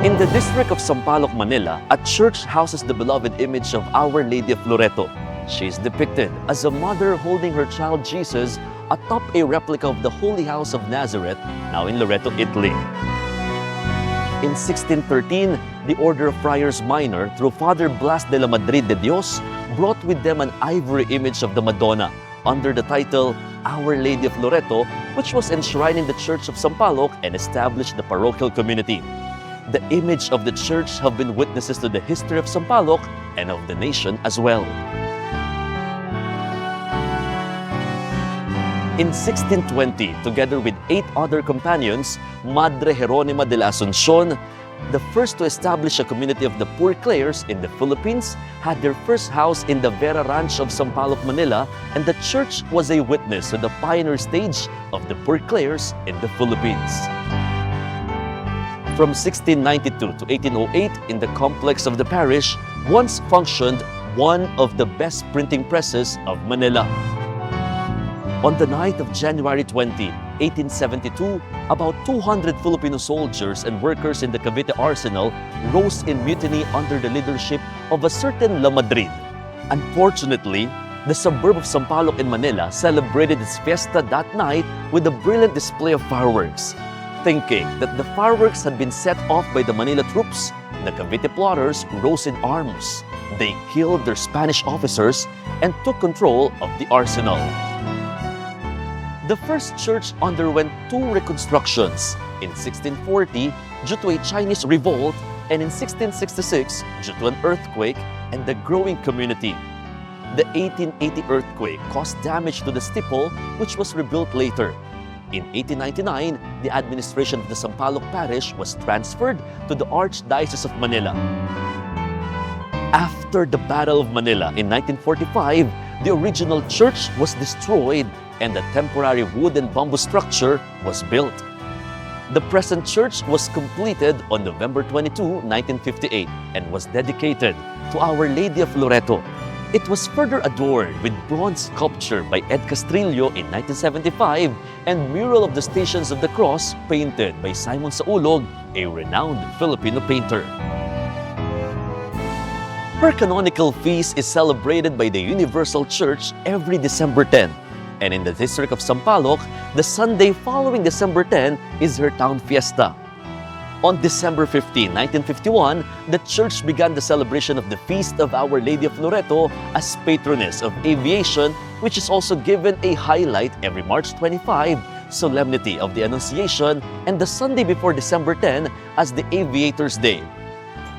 In the district of Sampaloc, Manila, a church houses the beloved image of Our Lady of Loreto. She is depicted as a mother holding her child Jesus atop a replica of the Holy House of Nazareth, now in Loreto, Italy. In 1613, the Order of Friars Minor, through Father Blas de la Madrid de Dios, brought with them an ivory image of the Madonna under the title Our Lady of Loreto, which was enshrined in the Church of Sampaloc and established the parochial community. The image of the church have been witnesses to the history of Sampaloc and of the nation as well. In 1620, together with 8 other companions, Madre Jeronima de la Asunción, the first to establish a community of the Poor Clares in the Philippines, had their first house in the Vera Ranch of Sampaloc, Manila, and the church was a witness to the pioneer stage of the Poor Clares in the Philippines. From 1692 to 1808, in the complex of the parish, once functioned one of the best printing presses of Manila. On the night of January 20, 1872, about 200 Filipino soldiers and workers in the Cavite arsenal rose in mutiny under the leadership of a certain La Madrid. Unfortunately, the suburb of Sampaloc in Manila celebrated its fiesta that night with a brilliant display of fireworks. Thinking that the fireworks had been set off by the Manila troops, the Cavite plotters rose in arms. They killed their Spanish officers and took control of the arsenal. The first church underwent 2 reconstructions, in 1640 due to a Chinese revolt and in 1666 due to an earthquake and the growing community. The 1880 earthquake caused damage to the steeple, which was rebuilt later. In 1899, the administration of the Sampaloc parish was transferred to the Archdiocese of Manila. After the Battle of Manila in 1945, the original church was destroyed and the temporary wood and bamboo structure was built. The present church was completed on November 22, 1958 and was dedicated to Our Lady of Loreto. It was further adorned with bronze sculpture by 𝒂𝒈𝒂𝒍𝒂𝒌 in 1975 and mural of the Stations of the Cross painted by Simon Saulog, a renowned Filipino painter. Her canonical feast is celebrated by the Universal Church every December 10. And in the district of Sampaloc, the Sunday following December 10 is her town fiesta. On December 15, 1951, the church began the celebration of the Feast of Our Lady of Loreto as patroness of aviation, which is also given a highlight every March 25, Solemnity of the Annunciation, and the Sunday before December 10 as the Aviator's Day.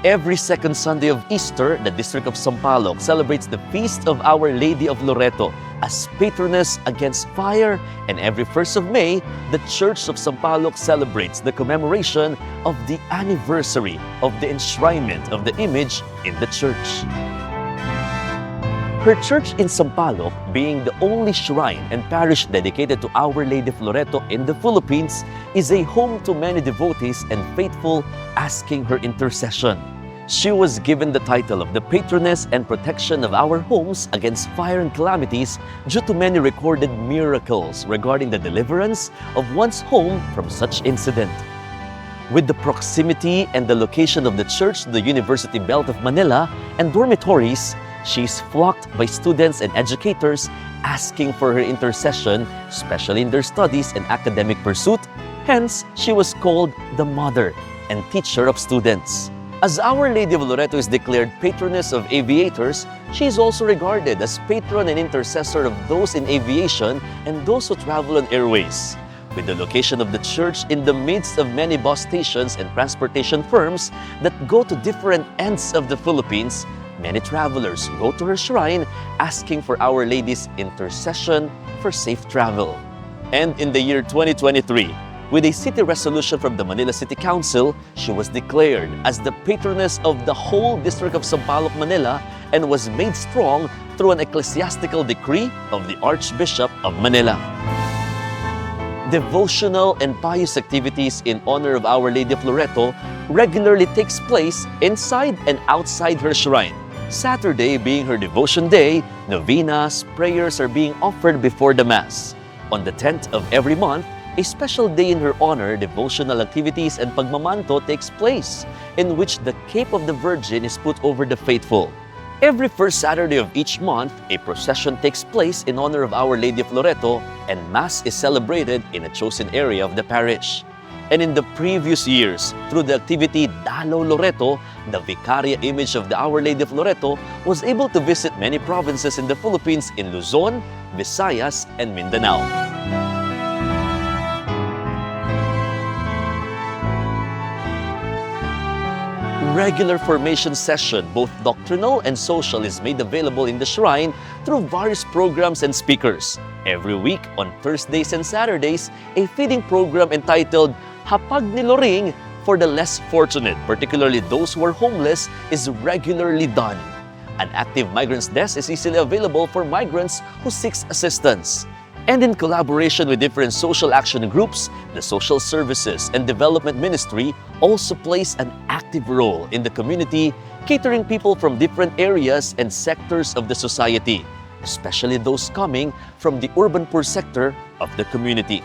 Every second Sunday of Easter, the district of Sampaloc celebrates the Feast of Our Lady of Loreto as patroness against fire, and every 1st of May, the Church of Sampaloc celebrates the commemoration of the anniversary of the enshrinement of the image in the church. Her church in Sampaloc, being the only shrine and parish dedicated to Our Lady of Loreto in the Philippines, is a home to many devotees and faithful asking her intercession. She was given the title of the patroness and protection of our homes against fire and calamities due to many recorded miracles regarding the deliverance of one's home from such incident. With the proximity and the location of the church to the University Belt of Manila and dormitories, she is flocked by students and educators asking for her intercession, especially in their studies and academic pursuit. Hence, she was called the mother and teacher of students. As Our Lady of Loreto is declared patroness of aviators, she is also regarded as patron and intercessor of those in aviation and those who travel on airways. With the location of the church in the midst of many bus stations and transportation firms that go to different ends of the Philippines, many travelers go to her shrine asking for Our Lady's intercession for safe travel. And in the year 2023, with a city resolution from the Manila City Council, she was declared as the patroness of the whole district of Sampaloc, Manila, and was made strong through an ecclesiastical decree of the Archbishop of Manila. Devotional and pious activities in honor of Our Lady of Loreto regularly takes place inside and outside her shrine. Saturday being her devotion day, novenas, prayers are being offered before the Mass. On the 10th of every month, A special day in her honor, devotional activities and pagmamanto takes place, in which the Cape of the Virgin is put over the faithful. Every first Saturday of each month, a procession takes place in honor of Our Lady of Loreto, and Mass is celebrated in a chosen area of the parish. And in the previous years, through the activity Dalaw Loreto, the Vicaria image of the Our Lady of Loreto was able to visit many provinces in the Philippines in Luzon, Visayas, and Mindanao. Regular formation session, both doctrinal and social, is made available in the shrine through various programs and speakers. Every week, on Thursdays and Saturdays, a feeding program entitled Hapag ni Loring for the less fortunate, particularly those who are homeless, is regularly done. An active migrants desk is easily available for migrants who seek assistance. And in collaboration with different social action groups, the Social Services and Development Ministry also plays an active role in the community, catering people from different areas and sectors of the society, especially those coming from the urban poor sector of the community.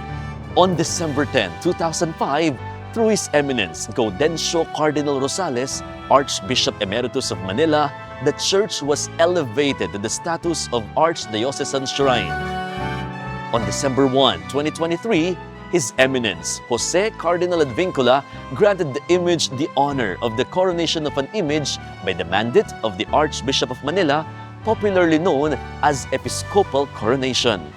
On December 10, 2005, through His Eminence Gaudencio Cardinal Rosales, Archbishop Emeritus of Manila, the church was elevated to the status of Archdiocesan Shrine. On December 1, 2023, His Eminence Jose Cardinal Advincula granted the image the honor of the coronation of an image by the mandate of the Archbishop of Manila, popularly known as Episcopal Coronation.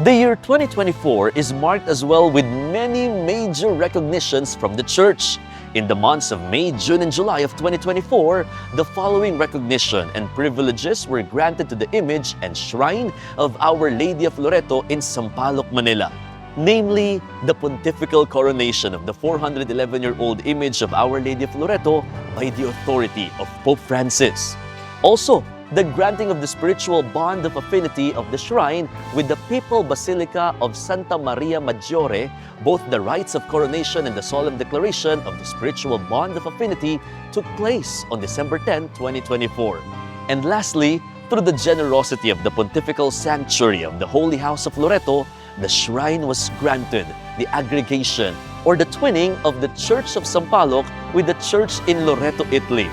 The year 2024 is marked as well with many major recognitions from the Church. In the months of May, June, and July of 2024, the following recognition and privileges were granted to the image and shrine of Our Lady of Loreto in Sampaloc, Manila. Namely, the pontifical coronation of the 411-year-old image of Our Lady of Loreto by the authority of Pope Francis. Also, the granting of the spiritual bond of affinity of the shrine with the Papal Basilica of Santa Maria Maggiore. Both the rites of coronation and the solemn declaration of the spiritual bond of affinity took place on December 10, 2024. And lastly, through the generosity of the Pontifical Sanctuary of the Holy House of Loreto, the shrine was granted the aggregation or the twinning of the Church of Sampaloc with the Church in Loreto, Italy,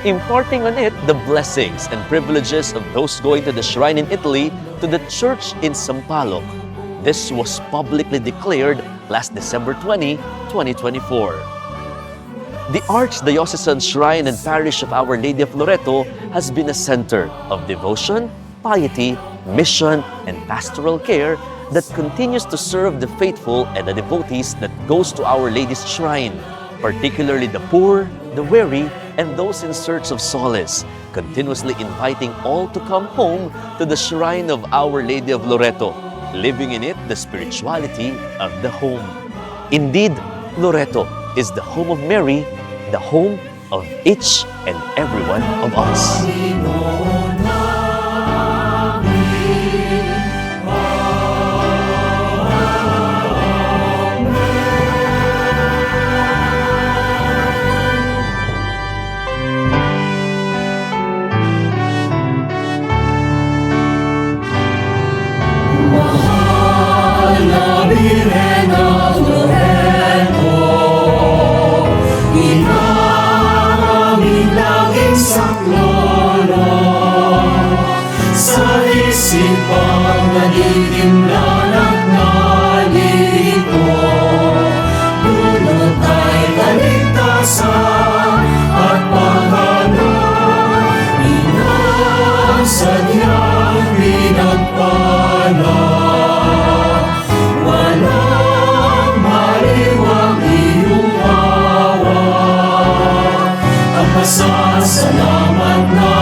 imparting on it the blessings and privileges of those going to the shrine in Italy to the Church in Sampaloc. This was publicly declared last December 20, 2024. The Archdiocesan Shrine and Parish of Our Lady of Loreto has been a center of devotion, piety, mission, and pastoral care that continues to serve the faithful and the devotees that goes to Our Lady's shrine, particularly the poor, the weary, and those in search of solace, continuously inviting all to come home to the shrine of Our Lady of Loreto, living in it the spirituality of the home. Indeed, Loreto is the home of Mary, the home of each and every one of us. Salamat na